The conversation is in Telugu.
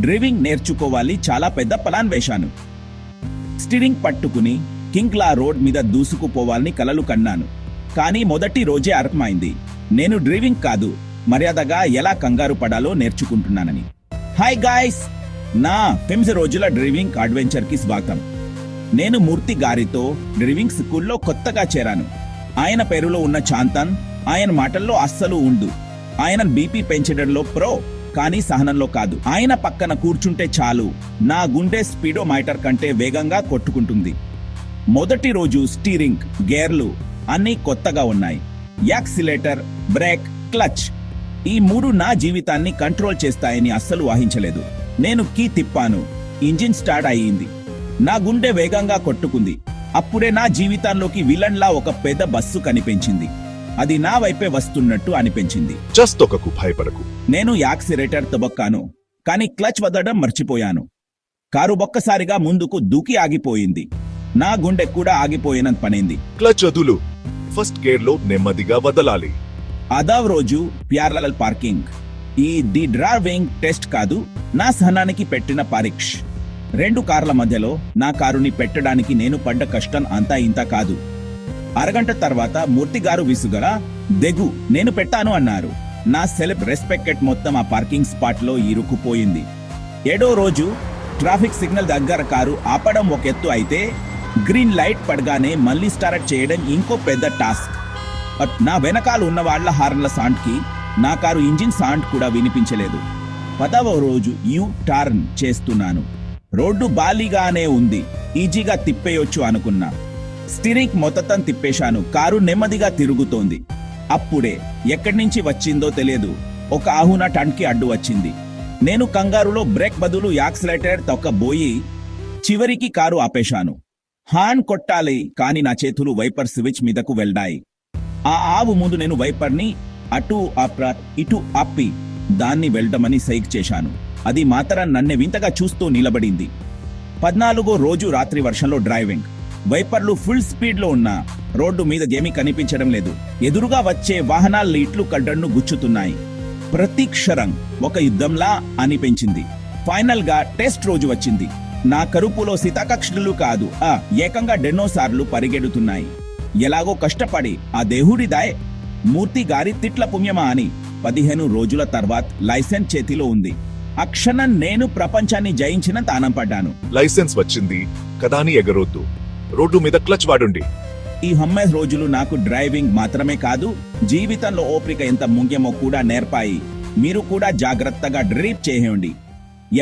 డ్రైవింగ్ నేర్చుకోవాలి చాలా పెద్ద ప్లాన్ వేశాను. స్టీరింగ్ పట్టుకుని కింగ్లా రోడ్ మీద దూసుకుపోవాలని కలలు కన్నాను. కానీ మొదటి రోజే అర్థమైంది నేను డ్రైవింగ్ కాదు, మర్యాదగా ఎలా కంగారు పడాలో నేర్చుకుంటున్నానని. హాయ్ గాయ్స్, నా 5 రోజుల డ్రైవింగ్ అడ్వెంచర్కి స్వాగతం. నేను మూర్తి గారితో డ్రైవింగ్ స్కూల్లో కొత్తగా చేరాను. ఆయన పేరులో ఉన్న చాంతన్ ఆయన మాటల్లో అస్సలు ఉండు. ఆయన బీపీ పెంచడంలో ప్రో, కానీ సహనంలో కాదు. ఆయన పక్కన కూర్చుంటే చాలు నా గుండె స్పీడోమీటర్ కంటే వేగంగా కొట్టుకుంటుంది. మొదటి రోజు స్టీరింగ్, గేర్లు అన్నీ కొత్తగా ఉన్నాయి. యాక్సిలేటర్, బ్రేక్, క్లచ్ ఈ 3 నా జీవితాన్ని కంట్రోల్ చేస్తాయని అస్సలు ఊహించలేదు. నేను కీ తిప్పాను, ఇంజిన్ స్టార్ట్ అయ్యింది. నా గుండె వేగంగా కొట్టుకుంది. అప్పుడే నా జీవితంలోకి విలన్లా ఒక పెద్ద బస్సు కనిపించింది. అది నా వైపే వస్తున్నట్టు అనిపించింది. జస్ట్ ఒకకు భయపడకు. నేను యాక్సిలేటర్ తొబక్కాను, కానీ క్లచ్ వదలడం మర్చిపోయాను. కారు ఒక్కసారిగా ముందుకు దూకి ఆగిపోయింది. నా గుండె కూడా ఆగిపోయినంత పనైంది. క్లచ్ వదులు. ఫస్ట్ గేర్ లో నెమ్మదిగా వదలాలి. అదావ్ రోజు parallel parking. The driving test కాదు, నా సహనానికి పెట్టిన పరీక్ష. 2 కార్ల మధ్యలో నా కారుని పెట్టడానికి నేను పడ్డ కష్టం అంతా ఇంత కాదు. అరగంట తర్వాత మూర్తి గారు విసుగరా దెగు నేను పెట్టాను అన్నారు. నా సెల్ఫ్ రెస్పెక్ట్ మొత్తం ఆ పార్కింగ్ స్పాట్ లో ఇరుక్కుపోయింది. 7వ రోజు ట్రాఫిక్ సిగ్నల్ దగ్గర కారు ఆపడం ఒక ఎత్తు అయితే, గ్రీన్ లైట్ పడగానే మళ్ళీ స్టార్ట్ చేయడం ఇంకో పెద్ద టాస్క్. నా వెనకాల ఉన్న వాళ్ల హార్న్ల సౌండ్కి నా కారు ఇంజిన్ సౌండ్ కూడా వినిపించలేదు. 10వ రోజు యూ టర్న్ చేస్తున్నాను. రోడ్డు బాలీగానే ఉంది, ఈజీగా తిప్పేయొచ్చు అనుకున్నా. స్టీరింగ్ మొత్తం తిప్పేశాను. కారు నెమ్మదిగా తిరుగుతోంది. అప్పుడే ఎక్కడి నుంచి వచ్చిందో తెలియదు, ఒక ఆహున టన్కి అడ్డు వచ్చింది. నేను కంగారులో బ్రేక్ బదులు యాక్సిలేటర్ తొక్కబోయి చివరికి కారు ఆపేశాను. హార్న్ కొట్టాలి, కానీ నా చేతులు వైపర్ స్విచ్ మీదకు వెళ్ళాయి. ఆ ఆవు ముందు నేను వైపర్ని అటు ఇటు ఆపి దాన్ని వెళ్ళమని సైక్ చేశాను. అది మాత్రం నన్ను వింతగా చూస్తూ నిలబడింది. 14వ రోజు రాత్రి వర్షంలో డ్రైవింగ్. వైపర్లు ఫుల్ స్పీడ్ లో ఉన్నా రోడ్డు మీద ఏమీ కనిపించడం లేదు. ఎదురుగా వచ్చే వాహనాల లైట్లు కడ్డను గుచ్చుతున్నాయి. ప్రతి క్షరం ఒక యుద్ధంలా అనిపించింది. ఫైనల్ గా టెస్ట్ రోజు వచ్చింది. నా కరుపులో సీతాకక్షలు కాదు, ఏకంగా డెన్నోసార్లు పరిగెడుతున్నాయి. ఎలాగో కష్టపడి ఆ దేవుడిదాయ్ మూర్తి గారి తిట్ల పుణ్యమా అని 15 రోజుల తర్వాత లైసెన్స్ చేతిలో ఉంది. ఆ క్షణం నేను ప్రపంచాన్ని జయించినంత ఆనందపడ్డాను. లైసెన్స్ వచ్చింది కదా అని ఎగరొద్దు. రోడ్డు మీద క్లచ్ వాడండి. ఈ 9 రోజులు నాకు డ్రైవింగ్ మాత్రమే కాదు, జీవితంలో ఓపిక ఎంత ముఖ్యమో కూడా నేర్పాయి. మీరు కూడా జాగ్రత్తగా డ్రైవ్ చేయండి.